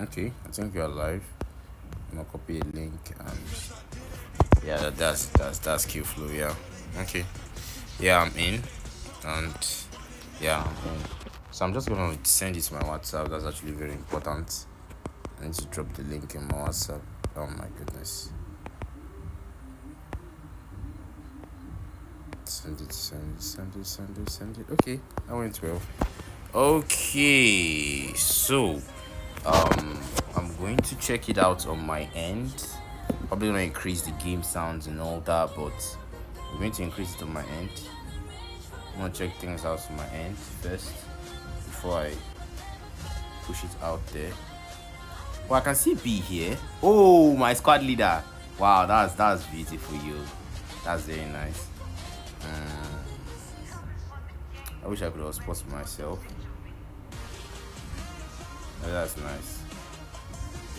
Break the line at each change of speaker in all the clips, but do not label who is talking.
Okay, I think you're live. I'm gonna copy a link and yeah, that's Q flow. Yeah. Okay. Yeah, I'm in, and yeah, I'm in. So I'm just gonna send it to my WhatsApp. That's actually very important. I need to drop the link in my WhatsApp. Oh my goodness. Send it. Okay, that went well. Okay, so I'm going to check it out on my end. Probably gonna increase the game sounds and all that, but I'm going to increase it on my end. I'm gonna check things out on my end first before I push it out there. Well, I can see B here. Oh, my squad leader. Wow, that's beautiful, you. That's very nice. I wish I could have spotted myself. Oh, that's nice.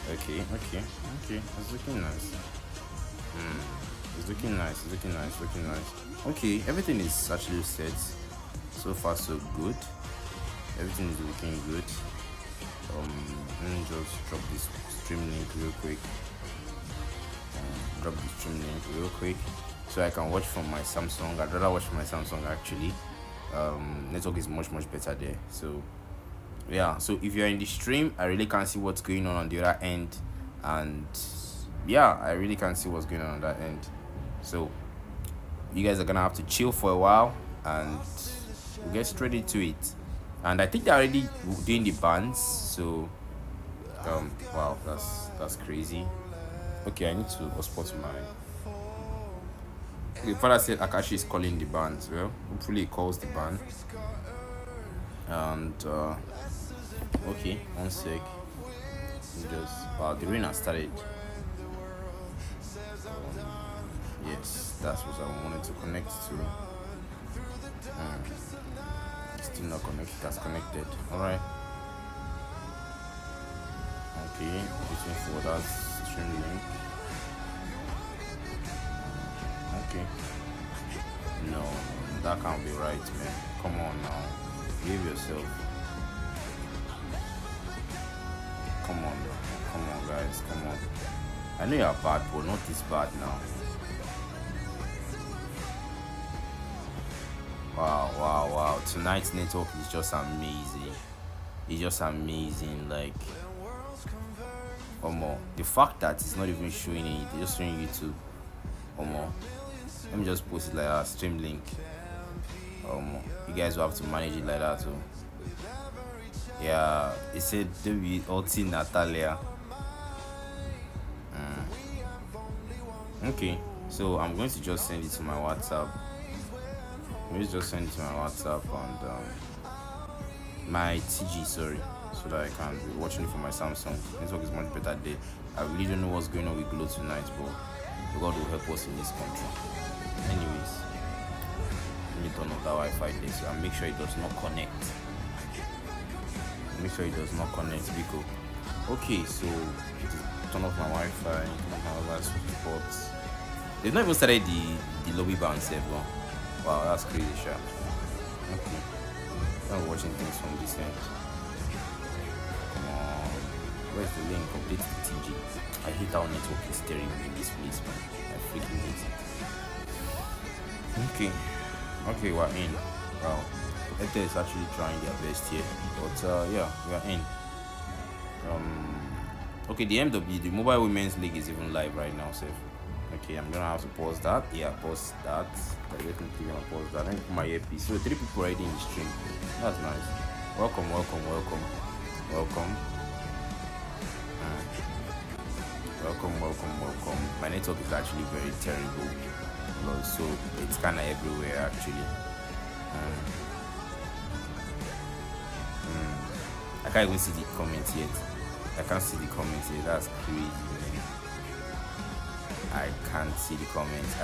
Okay. It's looking nice. It's looking nice. Okay, everything is actually set. So far, so good. Everything is looking good. Let me just drop this stream link real quick. So I can watch from my Samsung. I'd rather watch from my Samsung actually. Network is much better there. So yeah, so if you're in the stream, I really can't see what's going on the other end, and yeah, I really can't see what's going on that end. So you guys are gonna have to chill for a while, and we'll get straight into it. And I think they're already doing the bands. So wow, that's crazy. Okay, I need to hotspot my. The father said Akashi is calling the bands. Well, hopefully he calls the band. And okay, one sec. Wow, the rain has started. Yes, that's what I wanted to connect to. Still not connected. That's connected. All right. Okay, waiting for that stream link. Okay. No, that can't be right, man. Come on now, behave yourself. Come on, guys. Come on. I know you're bad, but not this bad now. Wow. Tonight's network is just amazing. It's just amazing. Like, the fact that it's not even showing it, it's just showing YouTube. Let me just post it like a stream link. You guys will have to manage it like that too. Yeah, it said W Ulti Natalia. Okay, so I'm going to just send it to my WhatsApp. Let me just send it to my WhatsApp and my TG, sorry, so that I can be watching it from my Samsung. Network is much better there. I really don't know what's going on with Glow tonight, but God will help us in this country. Anyways, let me turn off that Wi-Fi there so and make sure it does not connect. Because okay, so turn off my Wi-Fi, turn off my last ports. They've not even started the lobby bounce ever. Wow, that's crazy, sure. Okay, I'm watching things from this end. Come on, where's the link? Complete the TG. I hate how network is terrible in this place, man. I freaking hate it. Okay, we're in. Wow, Ete is actually trying their best here, but yeah, we are in. Okay, the MW, the Mobile Women's League is even live right now, safe. Okay, I'm gonna have to pause that. Yeah, pause that. I'm definitely gonna pause that. Let me put my earpiece. So 3 people already in the stream. That's nice. Welcome. Welcome. My network is actually very terrible, so it's kind of everywhere actually. I can't even see the comments yet. That's crazy, man. I can't see the comments.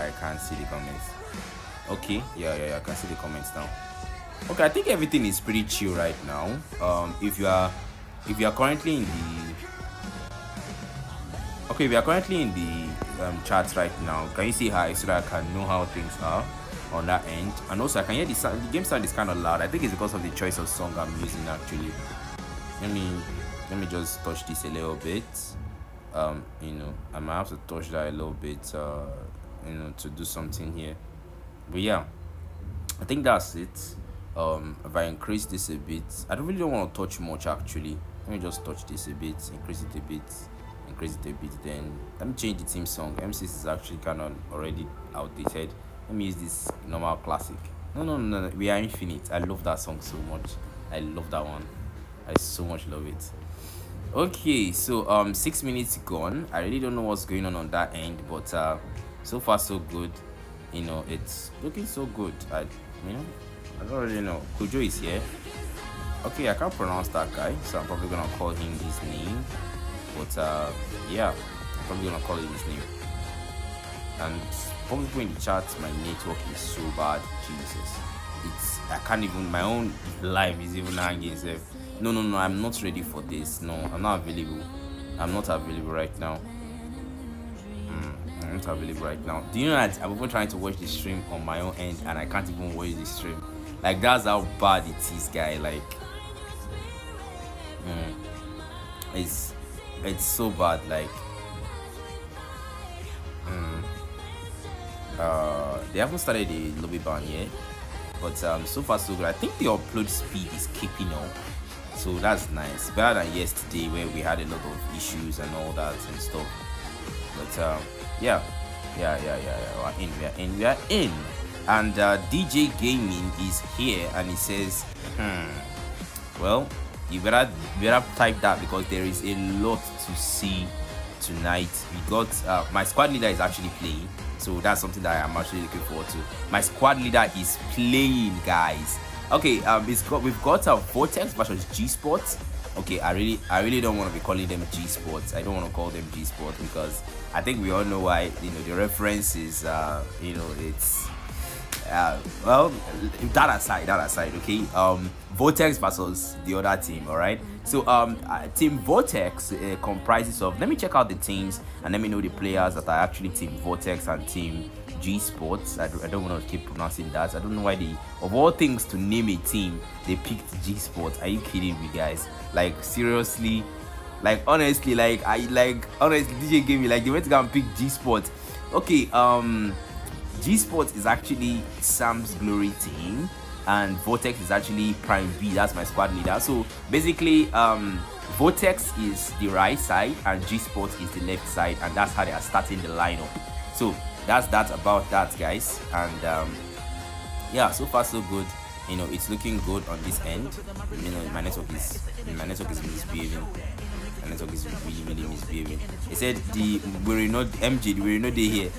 Okay, yeah, I can see the comments now. Okay, I think everything is pretty chill right now. If you are currently in the chat right now, can you say hi so that I can know how things are on that end? And also I can hear the game sound is kind of loud. I think it's because of the choice of song I'm using actually. Let me let me just touch this a little bit. You know, I might have to touch that a little bit, you know, to do something here. But yeah, I think that's it. If I increase this a bit, I don't want to touch much actually. Let me just touch this a bit, increase it a bit, increase it a bit. Then let me change the theme song. M6 is actually kind of already outdated. Let me use this normal classic. No, we are infinite. I love that song so much. I love that one. I so much love it. Okay, so 6 minutes gone. I really don't know what's going on that end, but so far so good. You know, it's looking so good. I don't really know. Kujo is here. Okay, I can't pronounce that guy, so I'm probably gonna call him his name. But yeah, I'm probably gonna call him his name. And for people in the chat, my network is so bad. Jesus, I can't even. My own life is even hanging. No, I'm not ready for this. No, I'm not available. I'm not available right now. I'm not available right now. Do you know that I'm even trying to watch the stream on my own end and I can't even watch the stream? Like, that's how bad it is, guy. Like, it's so bad. Like, they haven't started the lobby ban yet, but so far so good. I think the upload speed is keeping up. So that's nice. Better than yesterday where we had a lot of issues and all that and stuff. But yeah. We are in. And DJ Gaming is here and he says, well, you better type that because there is a lot to see tonight. We got my squad leader is actually playing, so that's something that I'm actually looking forward to. My squad leader is playing, guys. Okay, we've got a Vortex Vs G-spot. Okay, I really don't want to be calling them G-spots. I don't want to call them G-spots because I think we all know why. You know, the reference is you know, it's well, that aside, okay. Vortex versus the other team, all right. So team Vortex comprises of, let me check out the teams and let me know the players that are actually team Vortex and team G-Sports. I don't want to keep pronouncing that. I don't know why they, of all things to name a team, they picked G-Sports. Are you kidding me, guys? Like, seriously? Like, honestly, honestly, DJ gave me, like, they went to go and pick G-Sports. Okay, G-Sports is actually Sam's Glory team and Vortex is actually Prime B. That's my squad leader. So basically, Vortex is the right side and G-Sports is the left side, and that's how they are starting the lineup. So that's about that, guys. And yeah, so far so good. You know, it's looking good on this end. You know, my network is misbehaving. My network is really misbehaving. They said we're not here.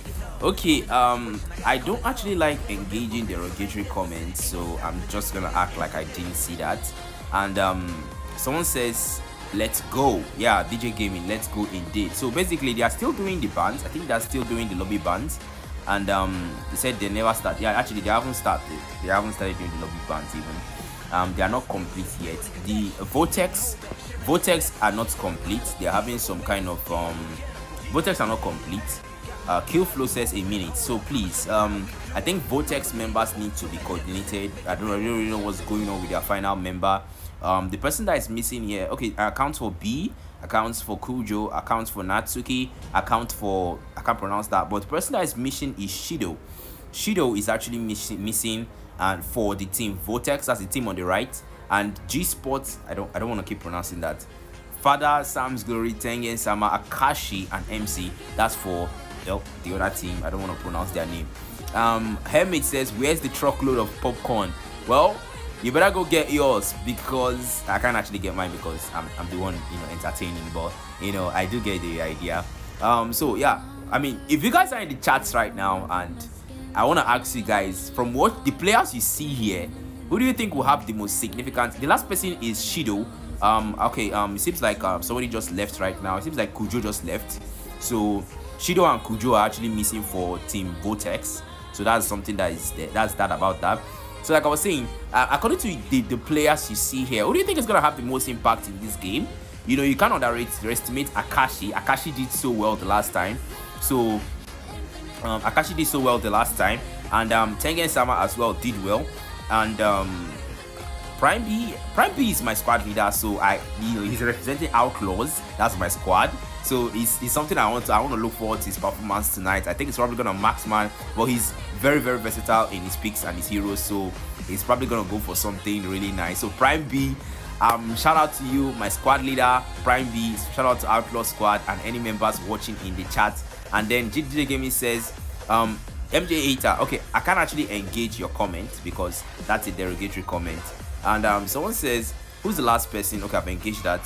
Okay, I don't actually like engaging derogatory comments, so I'm just gonna act like I didn't see that. And someone says, let's go. Yeah, DJ Gaming, let's go indeed. So basically, they are still doing the bans. I think they're still doing the lobby bans. And they said they never start. Yeah, actually, they haven't started. They haven't started doing the lobby bans even. They are not complete yet. The Vortex are not complete. They are having some kind of Vortex are not complete. Killflow says a minute. So please, I think Vortex members need to be coordinated. I don't really know what's going on with their final member. The person that is missing here, okay, accounts for B, accounts for Kujo, accounts for Natsuki, accounts for, I can't pronounce that, but the person that is missing is Shido. Shido is actually missing, and for the team Vortex, that's the team on the right, and G-Sports, I don't want to keep pronouncing that. Father, Sam's Glory, Tengen Sama, Akashi, and MC, that's for the other team. I don't want to pronounce their name. Hermit says, where's the truckload of popcorn? Well, you better go get yours, because I can't actually get mine because I'm the one, you know, entertaining, but you know, I do get the idea. So yeah, I mean, if you guys are in the chats right now, and I want to ask you guys, from what the players you see here, who do you think will have the most significant? The last person is Shido. Okay, it seems like somebody just left right now. It seems like Kujo just left. So Shido and Kujo are actually missing for team Vortex. So that's something that is there. That's that about that. So like I was saying, according to the players you see here, who do you think is going to have the most impact in this game? You know, you can't underestimate Akashi. Akashi did so well the last time. So Akashi did so well the last time. And Tengen Sama as well did well. And Prime B is my squad leader, so he's representing Outlaws. That's my squad. So it's something I want to look forward to his performance tonight. I think it's probably gonna maxman, but he's very, very versatile in his picks and his heroes, so he's probably gonna go for something really nice. So Prime B, shout out to you, my squad leader, Prime B. Shout out to Outlaw Squad and any members watching in the chat. And then DJ Gaming says, MJ Hater, okay, I can't actually engage your comment because that's a derogatory comment. And someone says, who's the last person? Okay, I've engaged that.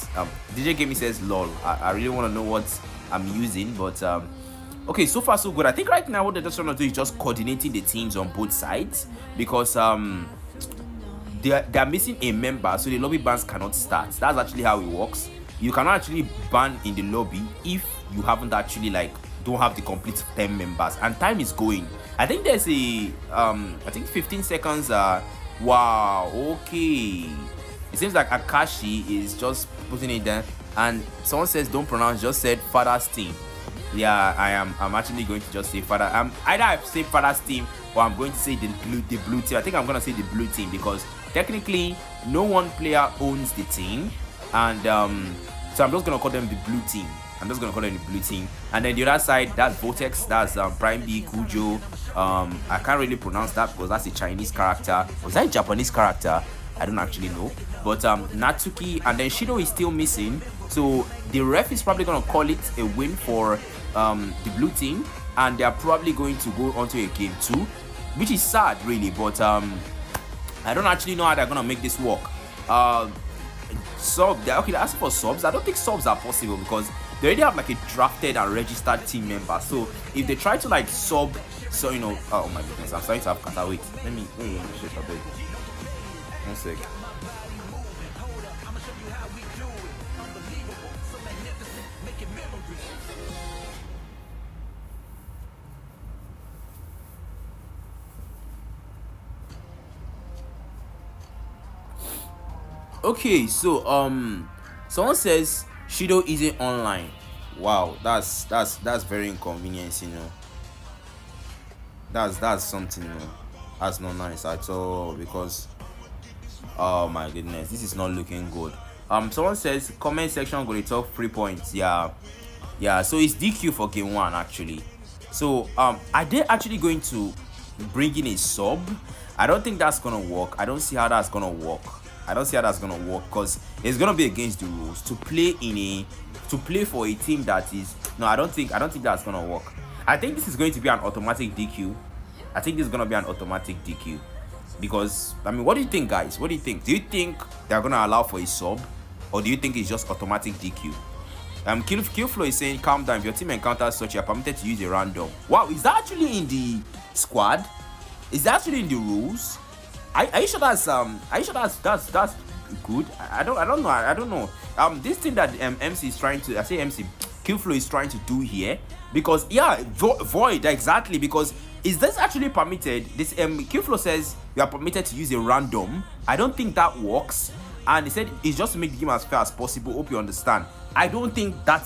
DJ Gaming says, lol. I really want to know what I'm using, but okay, so far so good. I think right now what they're just trying to do is just coordinating the teams on both sides, because they're missing a member, so the lobby bans cannot start. That's actually how it works. You cannot actually ban in the lobby if you haven't actually don't have the complete 10 members, and time is going. I think there's a I think 15 seconds. Wow, okay, it seems like Akashi is just putting it there, and someone says don't pronounce, just said father's team. Yeah, I'm actually going to just say father. Either I say father's team or I'm going to say the blue team. I think I'm gonna say the blue team because technically no one player owns the team, and so I'm just gonna call them the blue team. And then the other side, that's Vortex, that's Prime B, Kujo. I can't really pronounce that because that's a Chinese character. Was that a Japanese character? I don't actually know. But Natsuki, and then Shido is still missing. So the ref is probably gonna call it a win for the blue team, and they're probably going to go onto a game 2, which is sad really, but I don't actually know how they're gonna make this work. They're asking for subs. I don't think subs are possible because they already have a drafted and registered team member. So if they try to sub, so oh my goodness, I'm starting to have kata. Wait, let me shit a bit. 1 sec. Okay, so someone says Shido isn't online. Wow, that's very inconvenient, That's something, that's not nice at all, because oh my goodness, this is not looking good. Someone says comment section gonna talk 3 points. Yeah, so it's DQ for game 1 actually. So are they actually going to bring in a sub? I don't think that's gonna work. I don't see how that's gonna work because it's gonna be against the rules to play for a team that is no. I don't think that's gonna work. I think this is going to be an automatic DQ. Because what do you think, guys? What do you think? Do you think they're gonna allow for a sub, or do you think it's just automatic DQ? Killflow is saying, calm down. If your team encounters such, you're permitted to use a random. Wow, is that actually in the squad? Is that actually in the rules? Are you sure that's good? I don't know. This thing that MC is trying to, I say MC, Killflow is trying to do here, because yeah, void exactly, because is this actually permitted? This Killflow says you are permitted to use a random. I don't think that works, and he said it's just to make the game as fair as possible. Hope you understand. I don't think I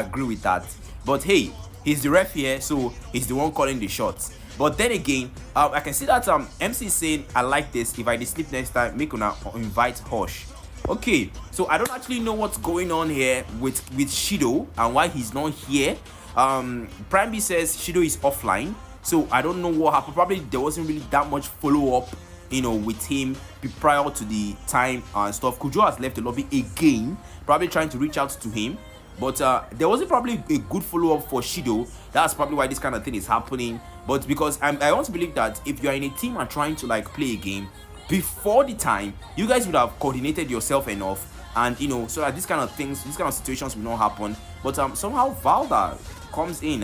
agree with that. But hey, he's the ref here, so he's the one calling the shots. But then again, I can see that MC is saying, I like this. If I did sleep next time, make una invite Hush. Okay, so I don't actually know what's going on here with Shido and why he's not here. Prime B says Shido is offline, so I don't know what happened. Probably there wasn't really that much follow-up, with him prior to the time and stuff. Kujo has left the lobby again, probably trying to reach out to him. But there wasn't probably a good follow-up for Shido. That's probably why this kind of thing is happening. But because I want to believe that if you are in a team and trying to play a game before the time, you guys would have coordinated yourself enough, and so that these kind of situations will not happen. But somehow Valda comes in.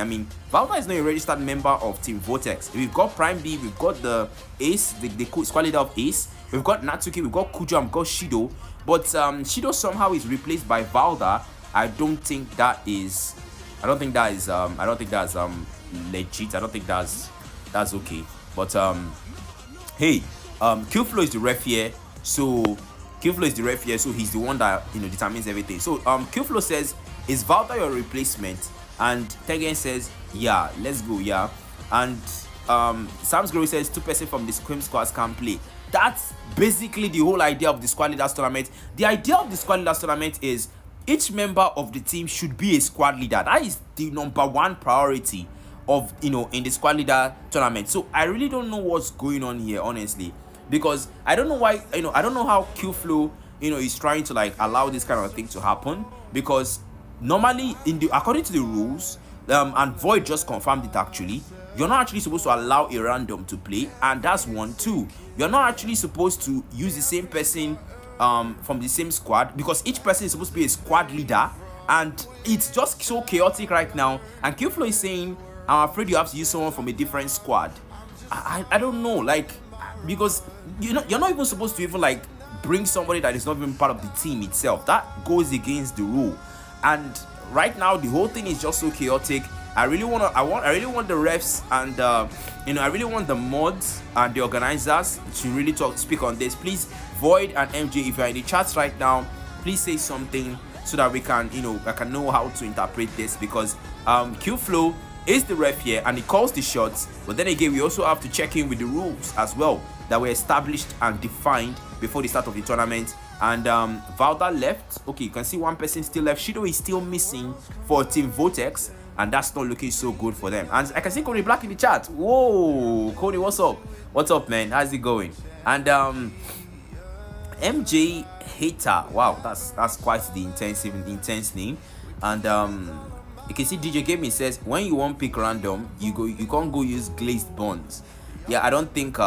Valda is not a registered member of Team Vortex. We've got Prime B, we've got the Ace, the squad leader of Ace, we've got Natsuki, we've got Kujo, we've got Shido. But Shido somehow is replaced by Valda. I don't think that's legit. I don't think that's okay. But hey, Killflow is the ref here, so he's the one that determines everything. So Killflow says, is Valda your replacement? And Tegen says, yeah, let's go, yeah. And Sam's Glory says 2 persons from the Scream squads can play. that's basically the whole idea of the squad leaders tournament. The idea of the squad leaders tournament is each member of the team should be a squad leader. That is the number one priority of, in the squad leader tournament. So I really don't know what's going on here, honestly, because I don't know why, I don't know how Q-Flow, is trying to like allow this kind of thing to happen, because normally according to the rules, and Void just confirmed it actually, you're not actually supposed to allow a random to play, and that's 1-2. You're not actually supposed to use the same person from the same squad, because each person is supposed to be a squad leader, and it's just so chaotic right now. And Q-Flow is saying, I'm afraid you have to use someone from a different squad. I don't know, like, because you're not even supposed to even like bring somebody that is not even part of the team itself. That goes against the rule. And right now the whole thing is just so chaotic. I really want the refs and I really want the mods and the organizers to really speak on this. Please, Void and MJ, if you're in the chats right now, please say something so that we can I can know how to interpret this, because Q-Flow is the ref here and he calls the shots, but then again we also have to check in with the rules as well that were established and defined before the start of the tournament. And Valda left. Okay, you can see one person still left. Shido is still missing for Team Vortex, and that's not looking so good for them. And I can see Cody Blakk in the chat. Whoa, Cody, what's up? What's up, man? How's it going? And MJ Hater. Wow, that's quite the intense name. And you can see DJ Gaming says, when you want pick random, you can't go use glazed bonds. Yeah, I don't think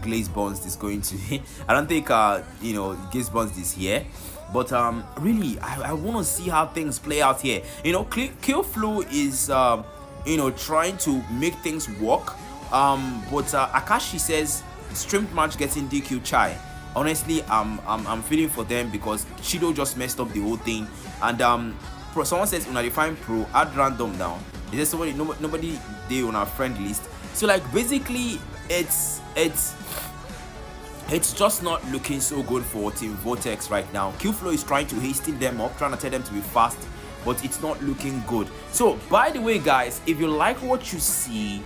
glazed bonds is going to I don't think glazed bonds is here. But really I want to see how things play out here. Q-Flow is trying to make things work. But Akashi says streamed match getting DQ chai. Honestly, I'm feeling for them, because Shido just messed up the whole thing. And someone says when I define pro, add random now. Is there somebody nobody they on our friend list? So like basically it's just not looking so good for Team Vortex right now. Q-Flow is trying to hasten them up, trying to tell them to be fast, but it's not looking good. So by the way, guys, if you like what you see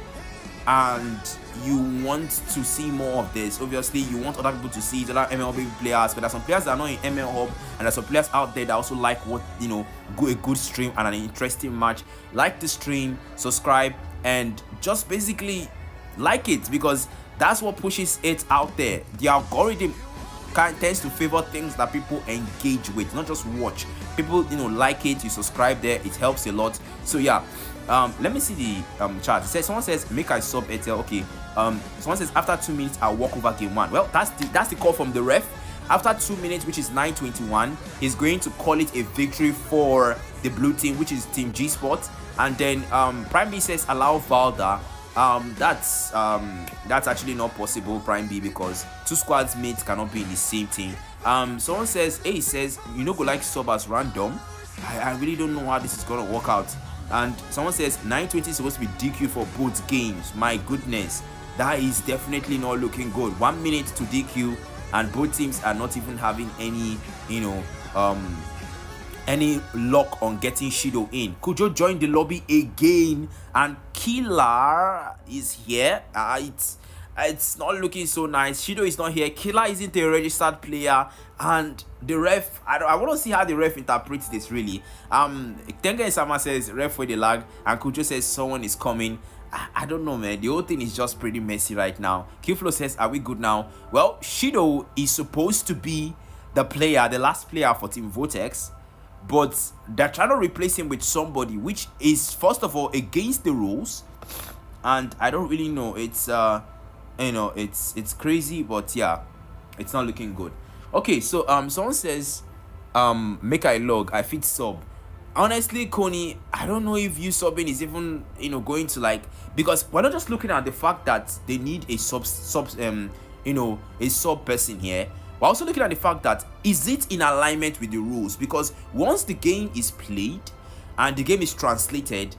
and you want to see more of this, obviously you want other people to see it, other MLB players, but there's some players that are not in ML Hub, and there's some players out there that also like what a good stream and an interesting match. Like the stream, subscribe, and just basically like it, because that's what pushes it out there. The algorithm tends to favor things that people engage with, not just watch. People like it, you subscribe there, it helps a lot. So yeah, let me see the chat. It says, someone says make I sub Etel. Okay, someone says after 2 minutes I'll walk over game 1. Well, that's the call from the ref. After 2 minutes, which is 9:21, he's going to call it a victory for the blue team, which is Team G-Spot. And then Prime B says allow Valda. That's actually not possible, Prime B, because two squads mates cannot be in the same team. Someone says, hey, says go like sub as random. I really don't know how this is gonna work out. And someone says 9:20 is supposed to be DQ for both games. My goodness, that is definitely not looking good. 1 minute to DQ, and both teams are not even having any any luck on getting Shido in. Kujo joined the lobby again, and Killer is here. It's not looking so nice. Shido is not here. Killer isn't a registered player, and the ref, I want to see how the ref interprets this really. Tenga Sama says ref for the lag, and Kujo says someone is coming. I don't know, man. The whole thing is just pretty messy right now. Q-Flow says, are we good now? Well, Shido is supposed to be the last player for Team Vortex, but they're trying to replace him with somebody, which is first of all against the rules, and I don't really know. It's it's crazy, but yeah, it's not looking good. Okay, so someone says make I log, I fit sub. Honestly, Coney, I don't know if you subbing is even going to like, because we're not just looking at the fact that they need a sub person here. We're also looking at the fact that is it in alignment with the rules, because once the game is played and the game is translated,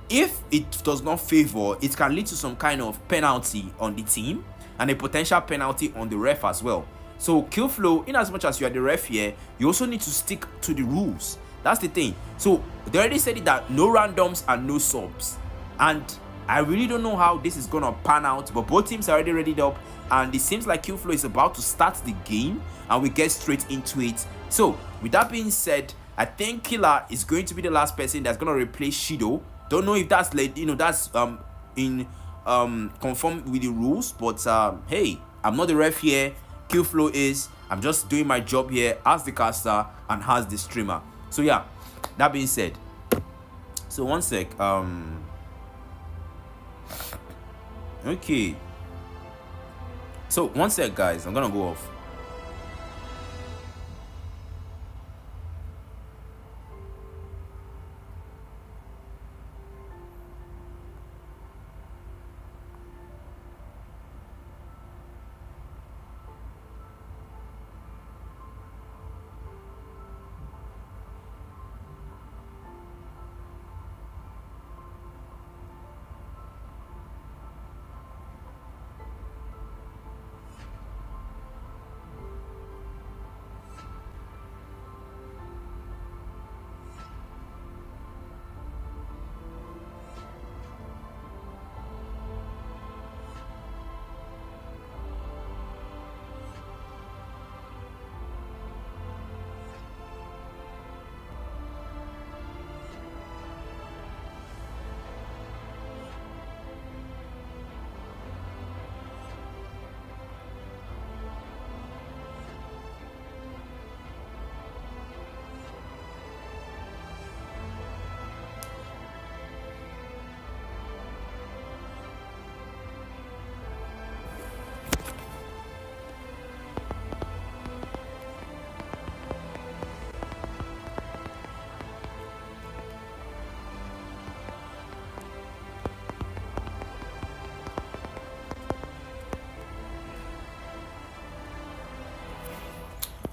if it does not favor, it can lead to some kind of penalty on the team and a potential penalty on the ref as well. So Q-Flow, in as much as you are the ref here, you also need to stick to the rules. That's the thing. So they already said it that no randoms and no subs, and I really don't know how this is gonna pan out, but both teams are already readied up, and it seems like Qflow is about to start the game, and we get straight into it. So with that being said, I think Killer is going to be the last person that's gonna replace Shido. Don't know if that's that's in conform with the rules, but hey, I'm not the ref here. Qflow is. I'm just doing my job here as the caster and as the streamer. So yeah, that being said, so one sec. Okay. So one sec, guys. I'm gonna go off.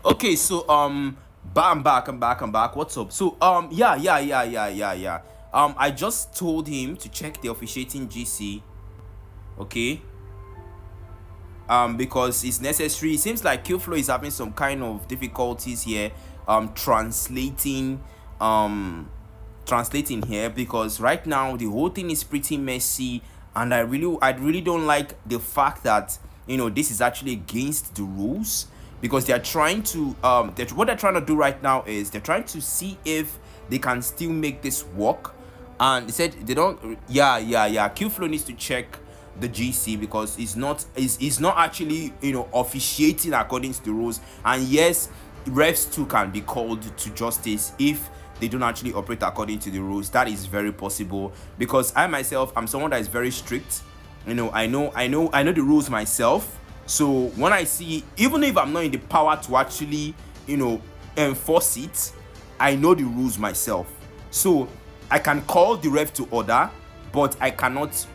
Okay, so I'm back. What's up? So yeah. I just told him to check the officiating GC. Okay. Because it's necessary. It seems like Qflow is having some kind of difficulties here translating here, because right now the whole thing is pretty messy, and I really don't like the fact that this is actually against the rules, because they're trying to what they're trying to do right now is they're trying to see if they can still make this work, and they said they don't. Yeah, Qflow needs to check the GC, because it's not actually officiating according to the rules. And yes, refs too can be called to justice if they don't actually operate according to the rules. That is very possible, because I myself, I'm someone that is very strict. I know the rules myself. So when I see, even if I'm not in the power to actually enforce it, I know the rules myself. So I can call the ref to order, but I cannot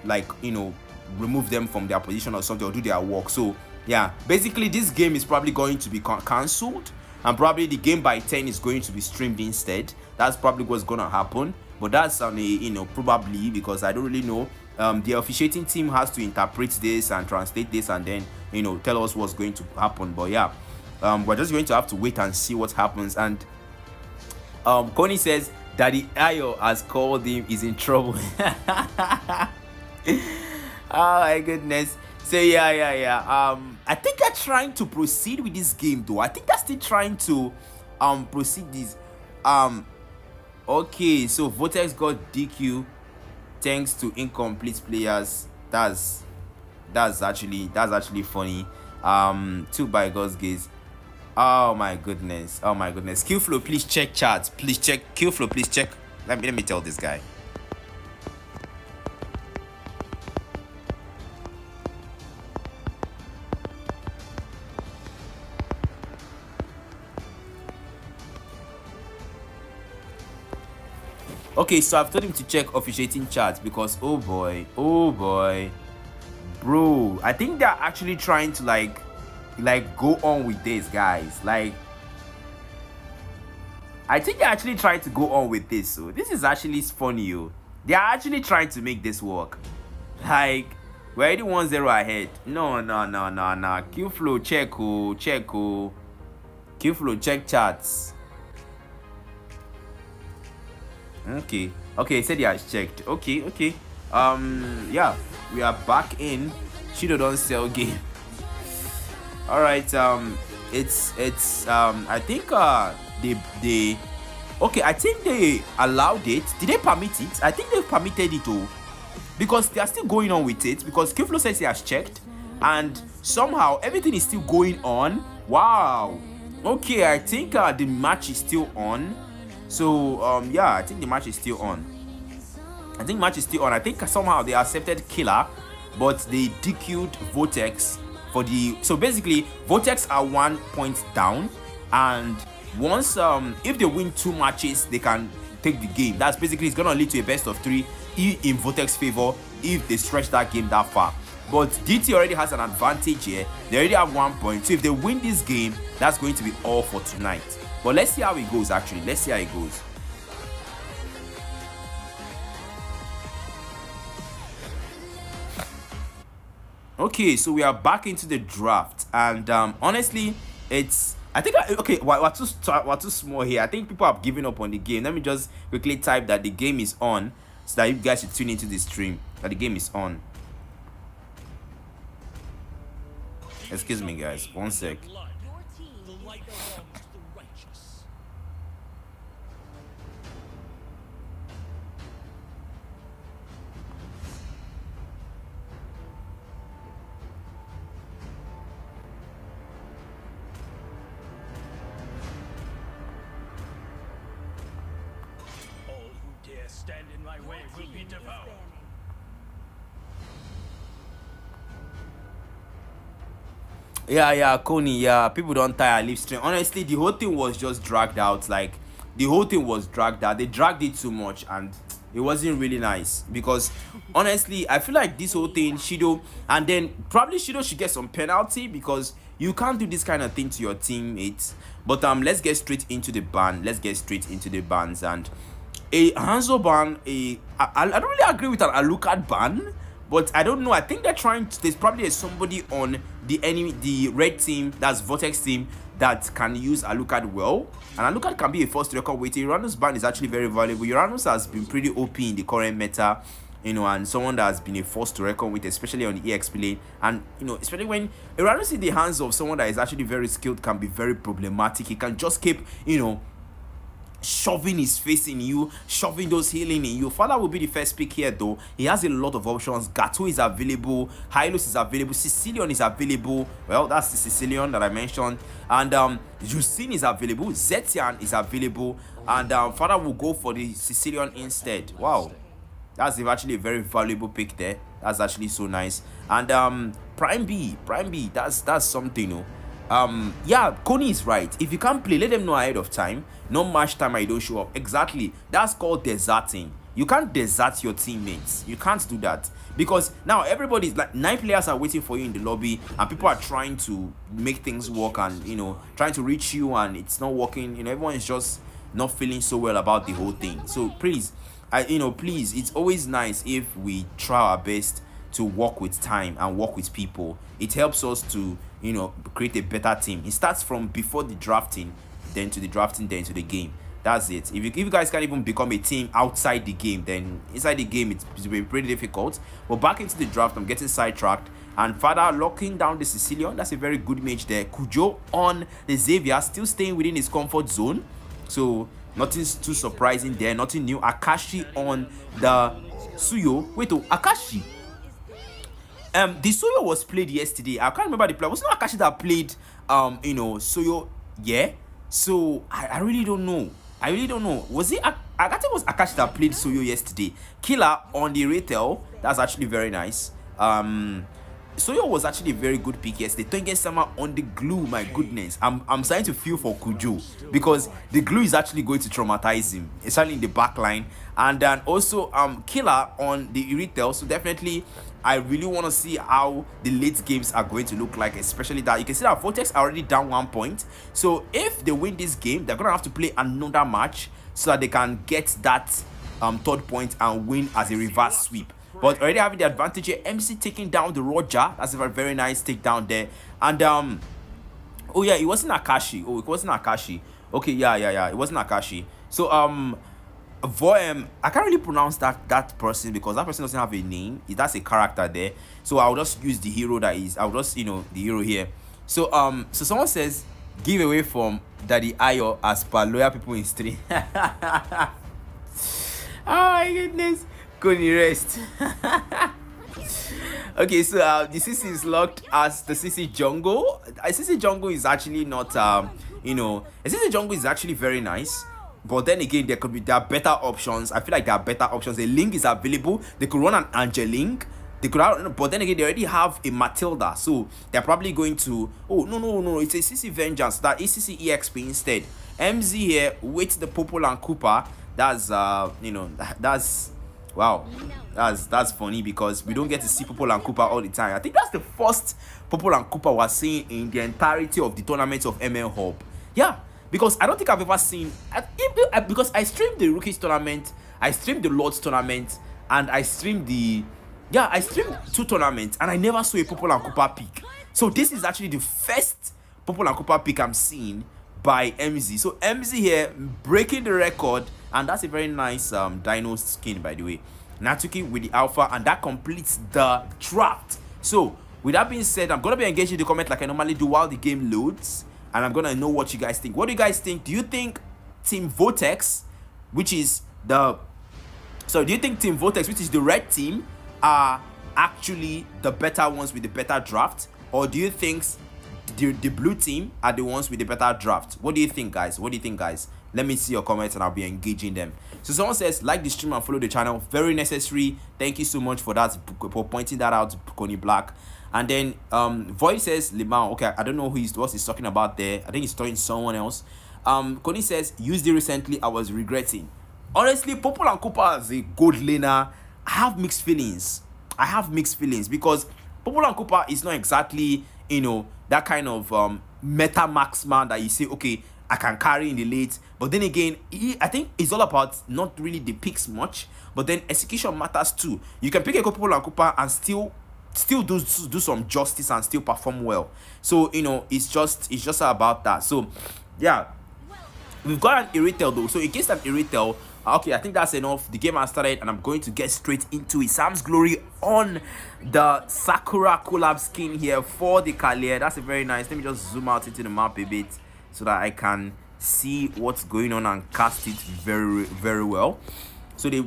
remove them from their position or something, or do their work. So yeah, basically this game is probably going to be cancelled, and probably the game by 10 is going to be streamed instead. That's probably what's gonna happen, but that's on a probably, because I don't really know. The officiating team has to interpret this and translate this, and then tell us what's going to happen. But yeah, we're just going to have to wait and see what happens. And Connie says Daddy Ayo has called him, is in trouble. Oh my goodness. So yeah. I think they're trying to proceed with this game though. I think they're still trying to proceed this. Okay, so Vortex got DQ thanks to incomplete players. That's actually funny. 2 by God's gaze. Oh my goodness. Qflow, please check charts. Please check. Qflow, please check. Let me tell this guy. Okay, so I've told him to check officiating charts, because oh boy, bro, I think they're actually trying to like go on with this, guys. Like, I think they're actually trying to go on with this. So this is actually funny, yo. They are actually trying to make this work. Like, we're already 1-0 ahead. No. Qflow, check. Qflow, check charts. Okay, he said he has checked. Okay. Yeah, we are back in Shido don't sell game. All right, it's I think they okay, I think they allowed it. Did they permit it? I think they permitted it too, because they are still going on with it, because Kiflo says he has checked and somehow everything is still going on. Wow. Okay, I think the match is still on. So yeah, I think the match is still on. I think somehow they accepted Killer, but they DQ'd Vortex for the. So basically, Vortex are 1 point down, and once if they win 2 matches, they can take the game. That's basically, it's gonna lead to a best of 3 in Vortex favor if they stretch that game that far. But DT already has an advantage here. They already have 1 point. So if they win this game, that's going to be all for tonight. But let's see how it goes. Actually, let's see how it goes. Okay, so we are back into the draft, and honestly, it's, I think okay, we're too small here. I think people have given up on the game. Let me just quickly type that the game is on, so that you guys should tune into the stream. That the game is on. Excuse me, guys. 1 sec.
Stand in my way will be devoured.
Yeah, Coney, yeah, people don't tire live stream. Honestly, the whole thing was just dragged out. Like, the whole thing was dragged out. They dragged it too much, and it wasn't really nice. Because honestly, I feel like this whole thing, Shido, and then probably Shido should get some penalty, because you can't do this kind of thing to your teammates. But let's get straight into the ban. And a Hanzo ban, I don't really agree with an Alucard ban, but I don't know. I think they're trying to, there's probably somebody on the red team, that's Vortex team, that can use Alucard well, and Alucard can be a first record weight. Uranus ban is actually very valuable. Uranus has been pretty OP in the current meta, you know, and someone that has been a force to reckon with, especially on the EXP lane. And you know, especially when Uranus in the hands of someone that is actually very skilled, can be very problematic. He can just keep, you know, shoving his face in you, shoving those healing in you. Father will be the first pick here, though. He has a lot of options. Gato is available, Hylos is available, Sicilian is available. Well, that's the Sicilian that I mentioned. And Jusin is available, Zetian is available, and Father will go for the Sicilian instead. Wow, that's actually a very valuable pick there. That's actually so nice. And Prime B, that's something, you know. Yeah, Coney is right. If you can't play, let them know ahead of time. No match time and you don't show up. Exactly. That's called deserting. You can't desert your teammates. You can't do that, because now everybody's like 9 players are waiting for you in the lobby, and people are trying to make things work, and you know, trying to reach you, and it's not working. You know, everyone is just not feeling so well about the whole thing. So please, please, it's always nice if we try our best to work with time and work with people. It helps us to, you know, create a better team. It starts from before the drafting, then to the drafting, then to the game. That's it. If you guys can't even become a team outside the game, then inside the game it's been pretty difficult. But back into the draft, I'm getting sidetracked. And Father locking down the Sicilian. That's a very good mage there. Kujo on the Xavier, still staying within his comfort zone. So nothing too surprising there. Nothing new. Akashi on the Suyo. Wait, Akashi. The Soyo was played yesterday. I can't remember the player. Was not Akashi that played you know, Soyo? Yeah. So I really don't know. Was it I think it was Akashi that played Soyo yesterday. Killer on the retail. That's actually very nice. Soyo was actually a very good pick yesterday. Tongen Sama on the glue, my goodness. I'm starting to feel for Kujo, because the glue is actually going to traumatize him, especially in the back line. And then also Killer on the retail. So definitely I really want to see how the late games are going to look like, especially that you can see that Vortex are already down 1 point. So if they win this game, they're gonna have to play another match so that they can get that 3rd point and win as a reverse sweep. But already having the advantage here, MC taking down the Roger. That's a very, very nice takedown there. And oh yeah, it wasn't Akashi. Okay, yeah, it wasn't Akashi. So I can't really pronounce that person because that person doesn't have a name. That's a character there. So I'll just use the hero that is. I'll just the hero here. So so someone says giveaway from Daddy Ayo as per loyal people in stream. Oh my goodness, couldn't rest. Okay, so the CC is locked as the CC jungle. CC jungle is actually not a CC jungle is actually very nice. But then again, there are better options. I feel like there are better options. A Link is available. They could run an Angelink. But then again, they already have a Matilda, so they're probably going to. Oh no! It's a CC Vengeance. That is CC EXP instead. MZ here with the Popol and Cooper. That's that's wow. That's funny because we don't get to see Popol and Cooper all the time. I think that's the first Popol and Cooper was seeing in the entirety of the tournaments of ML Hub. Yeah. Because I don't think I've ever seen, because I streamed the Rookies tournament, I streamed the Lords tournament, and I streamed I streamed 2 tournaments, and I never saw a Popol and Cooper pick. So this is actually the first Popol and Cooper pick I'm seeing by MZ. So MZ here breaking the record, and that's a very nice Dino skin, by the way. Natsuki with the Alpha, and that completes the draft. So with that being said, I'm gonna be engaging in the comment like I normally do while the game loads. And I'm gonna know what you guys think. What do you guys think? Do you think Team Vortex, which is the red team, are actually the better ones with the better draft? Or do you think the blue team are the ones with the better draft? What do you think, guys? Let me see your comments and I'll be engaging them. So someone says, like the stream and follow the channel. Very necessary. Thank you so much for that, for pointing that out, Connie Blakk. And then Voice says Limao. Okay, I don't know what he's talking about there. I think he's talking to someone else. Connie says, used it recently, I was regretting. Honestly, Popol and Cooper as a gold laner, I have mixed feelings because Popol and Cooper is not exactly, that kind of meta marksman that you say, okay, I can carry in the late. But then again, I think it's all about not really the picks much, but then execution matters too. You can pick a Popol and Cooper and still do some justice and still perform well. So it's just about that. So yeah, we've got an Irritel though. So against an Irritel, okay, I think that's enough. The game has started and I'm going to get straight into it. Sam's Glory on the Sakura collab skin here for the Kalia. That's a very nice. Let me just zoom out into the map a bit so that I can see what's going on and cast it very, very well. So the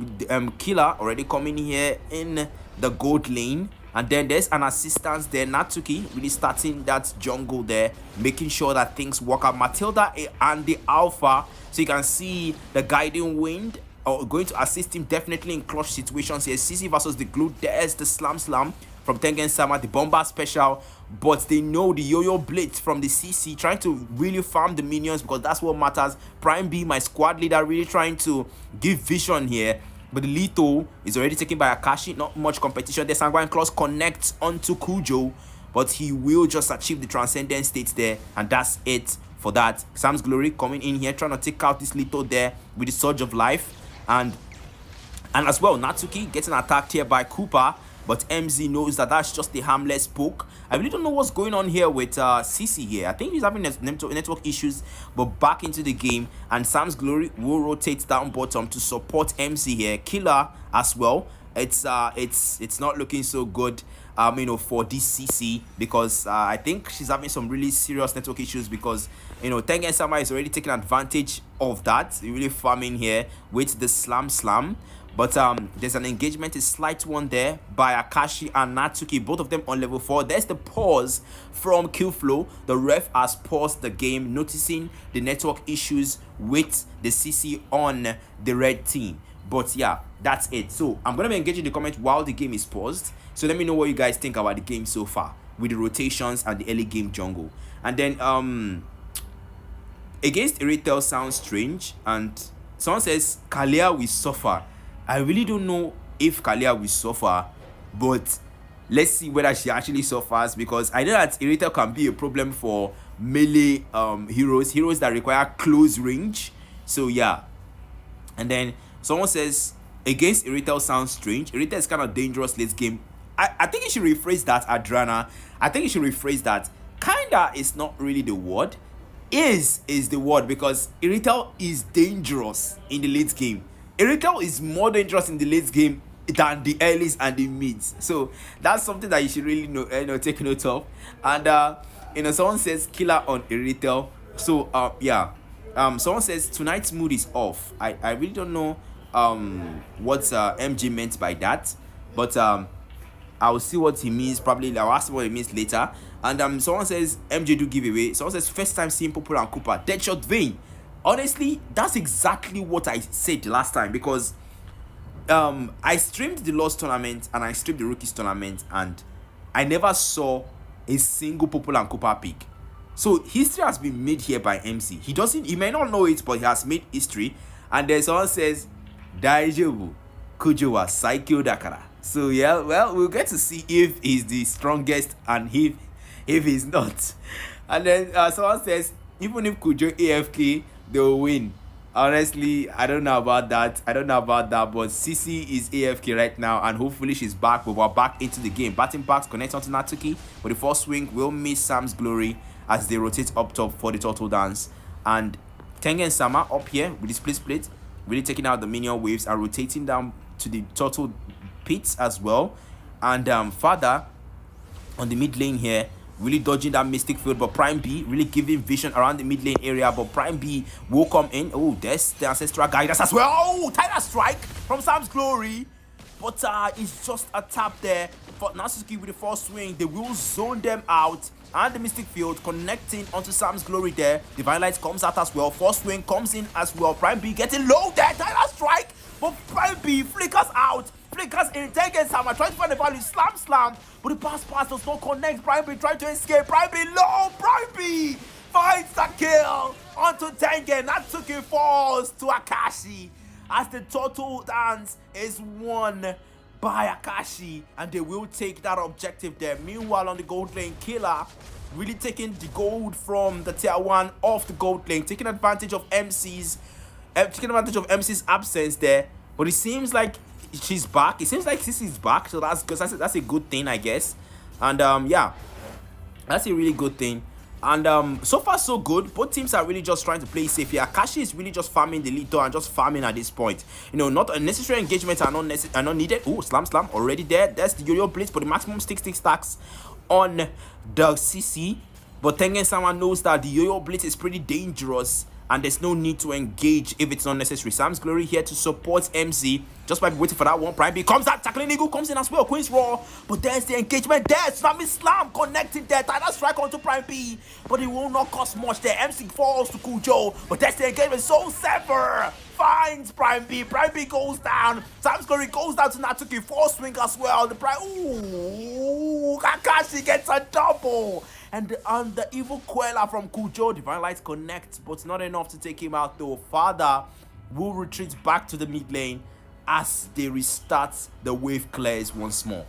Killer already coming here in the gold lane. And then there's an assistance there. Natsuki really starting that jungle there, making sure that things work out. Matilda and the Alpha. So you can see the Guiding Wind going to assist him definitely in clutch situations here. CC versus the Glue. There's the Slam from Tengen Sama, the Bomber special. But they know the Yo-Yo Blitz from the CC, trying to really farm the minions because that's what matters. Prime B, my squad leader, really trying to give vision here. But the Lito is already taken by Akashi. Not much competition. The Sanguine Claws connects onto Kujo. But he will just achieve the Transcendent states there. And that's it for that. Sam's Glory coming in here. Trying to take out this Lito there with the Surge of Life. And as well, Natsuki getting attacked here by Cooper. But MZ knows that that's just a harmless poke. I really don't know what's going on here with CC here. I think he's having network issues, but back into the game. And Sam's Glory will rotate down bottom to support MZ here. Killer as well. It's not looking so good, for this CC because I think she's having some really serious network issues because Tengen Sama is already taking advantage of that, really farming here with the Slam. But there's an engagement, a slight one there by Akashi and Natsuki, both of them on level 4. There's the pause from Killflow. The ref has paused the game, noticing the network issues with the CC on the red team. But yeah, that's it. So I'm going to be engaging the comment while the game is paused. So let me know what you guys think about the game so far with the rotations and the early game jungle. And then against Irritel sounds strange. And someone says Kalia will suffer. I really don't know if Kalia will suffer, but let's see whether she actually suffers because I know that Irritel can be a problem for melee heroes that require close range. So yeah. And then someone says against Irritel sounds strange. Irritel is kind of dangerous late game. I think you should rephrase that, Adriana. I think you should rephrase that. Kinda is not really the word. Is the word because Irritel is dangerous in the late game. Irrital is more dangerous in the late game than the earlys and the mids. So that's something that you should really take note of. And someone says killer on Irrital. So someone says tonight's mood is off. I really don't know what MJ meant by that, but I'll see what he means. Probably I'll ask what he means later. And someone says MJ do giveaway. Someone says first time seeing Popo and Cooper Deadshot vein. Honestly, that's exactly what I said last time, because I streamed the Lost tournament and I streamed the Rookies tournament, and I never saw a single Popo and Cooper pick. So history has been made here by MC. He may not know it, but he has made history. And then someone says Daijobu Kujo wa Saikyo Dakara. So yeah, well, we'll get to see if he's the strongest and if he's not. And then someone says even if Kujo AFK, they'll win. Honestly, I don't know about that. But CC is AFK right now, and hopefully she's back. But we're back into the game. Batting backs connect onto Natsuki, but the first swing will miss Sam's glory as they rotate up top for the turtle dance. And Tengen Sama up here with the split split, really taking out the minion waves and rotating down to the turtle pits as well. And Father on the mid lane here, really dodging that mystic field, but Prime B really giving vision around the mid lane area. But Prime B will come in. Oh, there's the ancestral guidance as well. Oh, Tyler strike from Sam's glory, but it's just a tap there for Natsuki with the first swing. They will zone them out, and the mystic field connecting onto Sam's glory there. Divine Light comes out as well. First swing comes in as well. Prime B getting low there. Tyler strike, but Prime B flickers out. Flickers in, Tengen Sama trying to find the value, slam, but the pass does not connect. Prime B trying to escape. Prime B low. Prime B finds the kill onto Tengen. Natsuki falls to Akashi as the total dance is won by Akashi, and they will take that objective there. Meanwhile, on the gold lane, Killer really taking the gold from the tier 1 off the gold lane, taking advantage of MC's absence there. But it seems like she's back. It seems like Sissy's back, so that's a good thing, I guess. And yeah, that's a really good thing. And so far so good. Both teams are really just trying to play safe here. Akashi is really just farming the lead though, and just farming at this point. Not unnecessary engagements are not needed. Oh, slam already there. That's the yo-yo blitz, but the maximum stick stacks on the CC. But Tengen Sama knows that the yo-yo blitz is pretty dangerous, and there's no need to engage if it's not necessary. Sam's glory here to support MC just by waiting for that one. Prime B comes out, tackling Eagle comes in as well. Queen's Roar, but there's the engagement there. Tsunami Slam connected there. Tyler strike onto Prime B, but it will not cost much there. MC falls to Kujo, but there's the engagement. Soul Sever finds Prime B. Prime B goes down. Sam's glory goes down to Natsuki. Force swing as well. The Prime, ooh, Kakashi gets a double. And the evil Queller from Kujo, Divine Light connects, but not enough to take him out though. Father will retreat back to the mid lane as they restart the wave clears once more.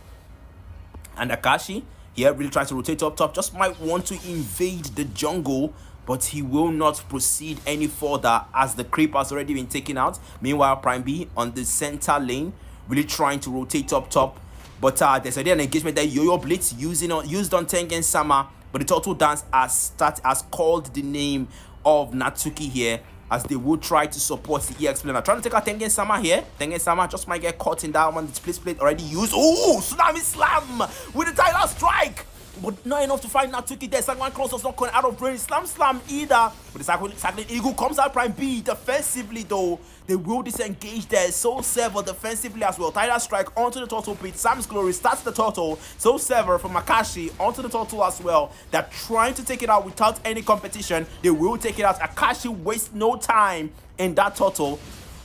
And Akashi here really tries to rotate up top, just might want to invade the jungle, but he will not proceed any further as the creep has already been taken out. Meanwhile, Prime B on the center lane, really trying to rotate up top. But there's already an engagement there. Yo-Yo Blitz used on Tengen Sama. But the Total Dance has called the name of Natsuki here, as they will try to support the EX player. Trying to take out Tengen Sama here. Tengen Sama just might get caught in that one. The split already used. Oh, Tsunami Slam with the Tyler strike. But not enough to find Natsuki there. Second one cross was not going out of range. Slam either. But the cycling Eagle comes out. Prime B defensively though. They will disengage there. Soul Sever defensively as well. Tyler strike onto the turtle pit. Sam's glory starts the turtle. Soul Sever from Akashi onto the turtle as well. They're trying to take it out without any competition. They will take it out. Akashi wastes no time in that turtle.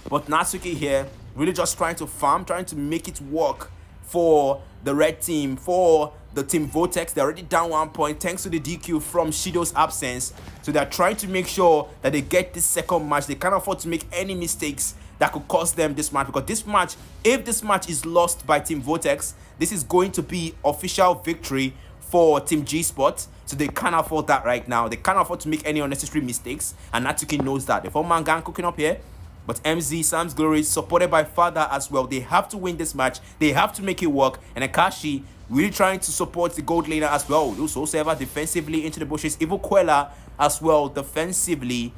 But Natsuki here really just trying to farm, trying to make it work for the red team, for the team Vortex. They're already down 1 point thanks to the DQ from Shido's absence. So they're trying to make sure that they get this second match. They can't afford to make any mistakes that could cost them this match, because this match, if this match is lost by team Vortex, this is going to be official victory for team G-spot. So they can't afford that right now. They can't afford to make any unnecessary mistakes, and Natsuki knows that. The 4-man gang cooking up here. But MZ, Sam's glory, supported by Father as well. They have to win this match. They have to make it work. And Akashi really trying to support the gold laner as well. Also Sever defensively into the bushes. Evil Queller as well defensively.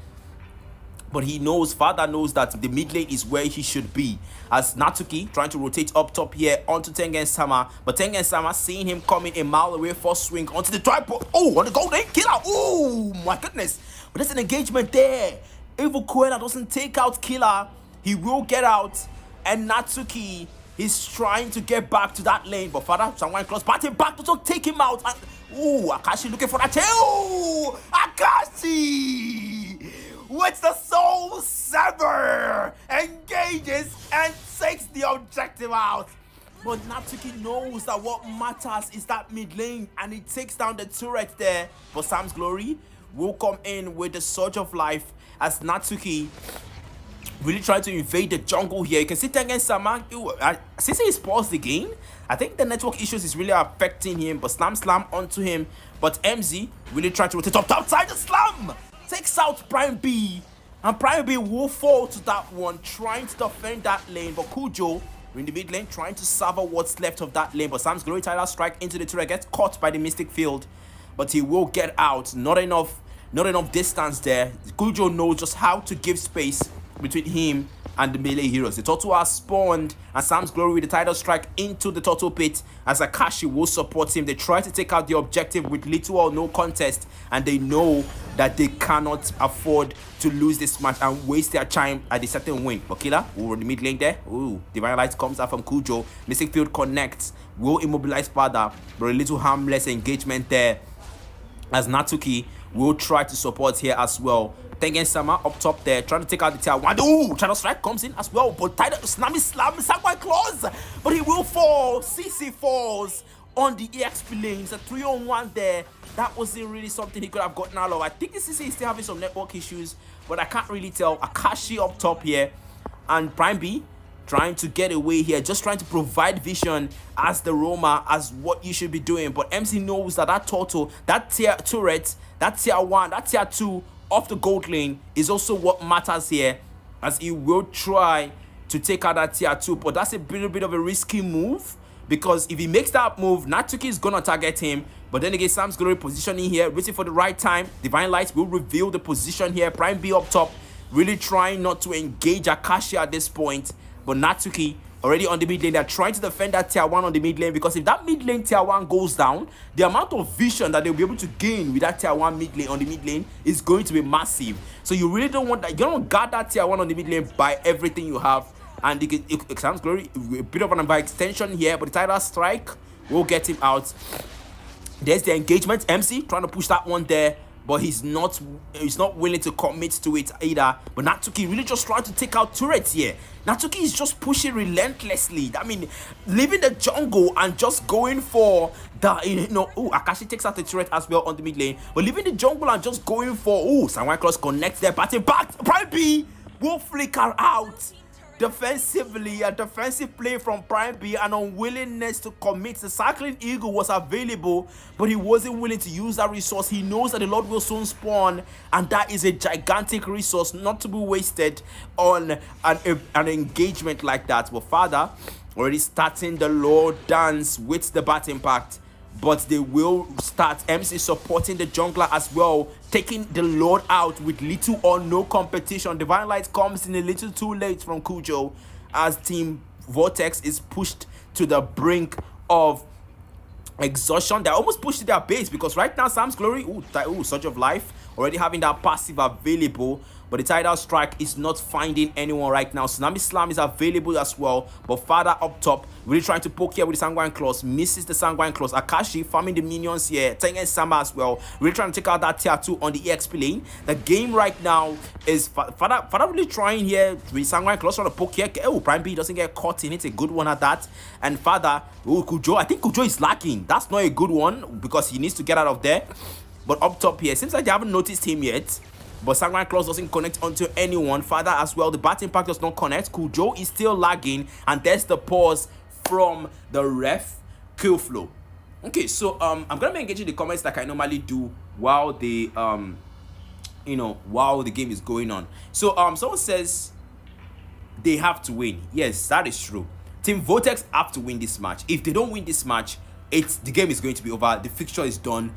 But he knows, Father knows that the mid lane is where he should be. As Natsuki trying to rotate up top here onto Tengen Sama. But Tengen Sama seeing him coming a mile away for swing onto the tripod. Oh, on the golden killer. Oh, my goodness. But there's an engagement there. Evil Kuena doesn't take out Killer. He will get out. And Natsuki is trying to get back to that lane. But Father, someone close, batting back to take him out. And, ooh, Akashi looking for that. Oh, Akashi! With the Soul Saber, engages and takes the objective out. But Natsuki knows that what matters is that mid lane, and he takes down the turret there. But Sam's Glory will come in with the Surge of Life as Natsuki really trying to invade the jungle here. You can see Tengen Sama, since he's paused the game, I think the network issues is really affecting him. But slam onto him. But MZ really trying to rotate up outside the slam. Takes out Prime B, and Prime B will fall to that one, trying to defend that lane. But Kujo in the mid lane trying to sever what's left of that lane. But Sam's Glory Tidal Strike into the turret, gets caught by the Mystic Field, but he will get out. Not enough distance there. Kujo knows just how to give space between him and the melee heroes. The turtle has spawned, and Sam's Glory with the Tidal Strike into the turtle pit as Akashi will support him. They try to take out the objective with little or no contest, and they know that they cannot afford to lose this match and waste their time at a certain win. But Killer, over the mid lane there. Ooh, Divine Light comes out from Kujo. Mystic Field connects, will immobilize Father, but a little harmless engagement there as Natsuki will try to support here as well. Tengen Sama up top there, trying to take out the tier 1. Ooh, Shadow Strike comes in as well, but Tsunami Slam, Samurai Claws, but he will fall. CC falls on the EXP lanes. A 3-on-1 there. That wasn't really something he could have gotten out of. I think the CC is still having some network issues, but I can't really tell. Akashi up top here, and Prime B trying to get away here, just trying to provide vision as the Roma, as what you should be doing. But MC knows that that turtle, that tier turret, that tier 1, that tier 2 off the gold lane is also what matters here, as he will try to take out that tier 2. But that's a little bit of a risky move, because if he makes that move, Natsuki is gonna target him. But then again, Sam's Glory positioning here, waiting for the right time. Divine Light will reveal the position here. Prime B up top, really trying not to engage Akashi at this point. But Natsuki already on the mid lane. They're trying to defend that tier 1 on the mid lane, because if that mid lane tier 1 goes down, the amount of vision that they'll be able to gain with that tier 1 mid lane on the mid lane is going to be massive. So you really don't want that. You don't guard that tier 1 on the mid lane by everything you have. And you can, Sam's Glory, a bit of an by extension here, but the Tidal Strike will get him out. There's the engagement. MC trying to push that one there, but he's not willing to commit to it either. But Natsuki really just trying to take out turrets here. Natsuki is just pushing relentlessly. I mean, leaving the jungle and just going for the, oh, Akashi takes out the turret as well on the mid lane. But leaving the jungle and just going for, oh, Samurai Cross connects there, batting back. Prime B will flicker out. Defensively, a defensive play from Prime B, an unwillingness to commit. The Cycling Eagle was available, but he wasn't willing to use that resource. He knows that the Lord will soon spawn, and that is a gigantic resource not to be wasted on an engagement like that. But Father already starting the Lord dance with the Bat Impact, but they will start MC supporting the jungler as well, taking the Lord out with little or no competition. Divine Light comes in a little too late from Kujo, as Team Vortex is pushed to the brink of exhaustion. They're almost pushed to their base, because right now Sam's Glory, Surge of Life, already having that passive available, but the Tidal Strike is not finding anyone right now. Tsunami Slam is available as well, but Father up top really trying to poke here with the Sanguine Claws, misses the Sanguine Claws. Akashi farming the minions here, Tengen Sama as well, really trying to take out that tier 2 on the EXP lane. The game right now is Father really trying here with Sanguine Claws, trying to poke here. Oh, Prime B doesn't get caught in it, a good one at that. And Father, Kujo, I think Kujo is lacking. That's not a good one, because he needs to get out of there. But up top here, seems like they haven't noticed him yet. But Sanguine Claws doesn't connect onto anyone. Father as well, the Bat Impact does not connect. Kujo is still lagging, and there's the pause from the ref. Kill flow. Okay, so I'm gonna be engaging the comments like I normally do while the while the game is going on. So someone says they have to win. Yes, that is true. Team Vortex have to win this match. If they don't win this match, the game is going to be over. The fixture is done.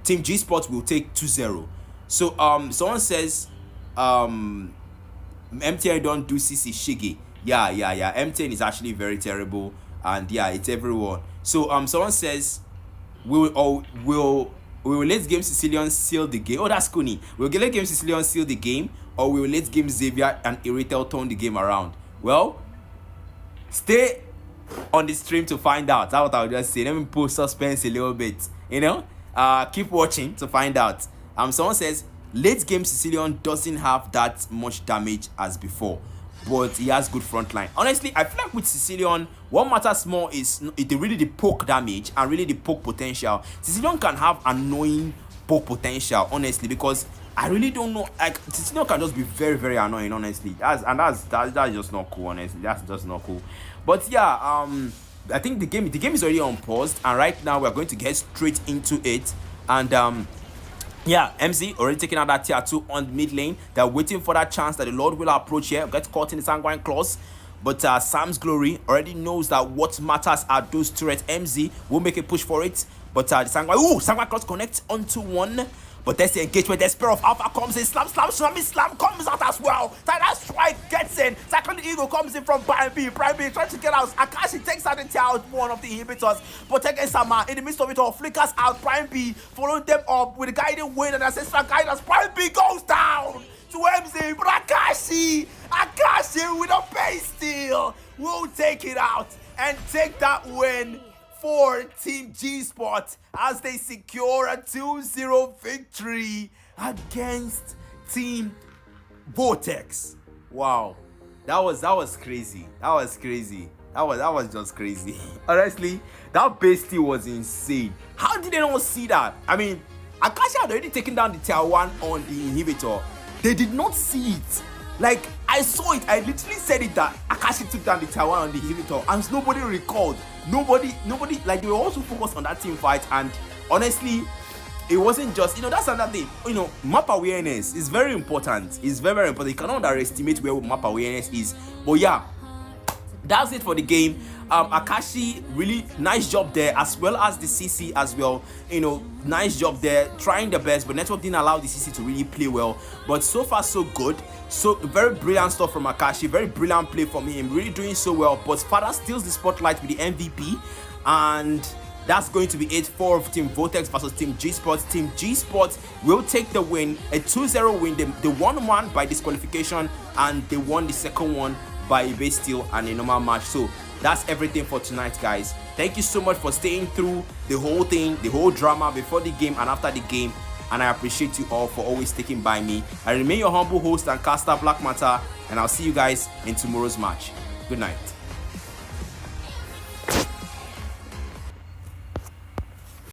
Team G-spot will take 2-0. So someone says MTN don't do CC Shiggy. Yeah. MTN is actually very terrible, and yeah, it's everyone. So someone says will late game Sicilian seal the game? Oh, that's Kuni. Will late game Sicilian seal the game, or will late game Xavier and Iritel turn the game around? Well, stay on the stream to find out. That's what I'll just say. Let me put suspense a little bit. Keep watching to find out. Someone says late game Sicilian doesn't have that much damage as before, but he has good front line. Honestly, I feel like with Sicilian, what matters more is really the poke damage and really the poke potential. Sicilian can have annoying poke potential, honestly, because I really don't know. Like, Sicilian can just be very, very annoying, honestly. That's just not cool, honestly. That's just not cool. But yeah, I think the game is already on pause, and right now we're going to get straight into it. And yeah, MZ already taking out that tier 2 on mid lane. They're waiting for that chance that the Lord will approach here. Get caught in the sanguine claws. But Sam's Glory already knows that what matters are those turrets. MZ will make a push for it. But the sanguine claws connect onto one. But there's the engagement. The Spear of Alpha comes in. Slam comes out as well. Tiger Strike gets in. Cyclone Eagle comes in from Prime B. Prime B trying to get out. Akashi takes out the tier out one of the inhibitors. But against Sama, in the midst of it all, flickers out Prime B, following them up with a guiding wind and ancestral guidance. Prime B goes down to MZ. But Akashi with a base steal will take it out and take that win for Team G-spot as they secure a 2-0 victory against Team Vortex. Wow, that was crazy. That was just crazy. Honestly, that base steal was insane. How did they not see that? I mean, Akashi had already taken down the tier 1 on the inhibitor. They did not see it. Like, I saw it. I literally said it that Akashi took down the tier 1 on the inhibitor, and nobody recalled. Nobody, like, they were also focused on that team fight. And honestly, it wasn't just, that's another thing. Map awareness is very important. It's very, very important. You cannot underestimate where map awareness is. But yeah, that's it for the game. Akashi, really nice job there, as well as the CC as well. Nice job there, trying the best, but network didn't allow the CC to really play well. But so far so good. So very brilliant stuff from Akashi, very brilliant play from him, really doing so well. But Father steals the spotlight with the MVP, and that's going to be it for Team Vortex versus Team G-spot. Team G-spot will take the win, a 2-0 win. They won one by disqualification, and they won the second one by a base steal and a normal match. So that's everything for tonight, guys. Thank you so much for staying through the whole thing, the whole drama before the game and after the game. And I appreciate you all for always sticking by me. I remain your humble host and caster, Blakk, and I'll see you guys in tomorrow's match. Good night.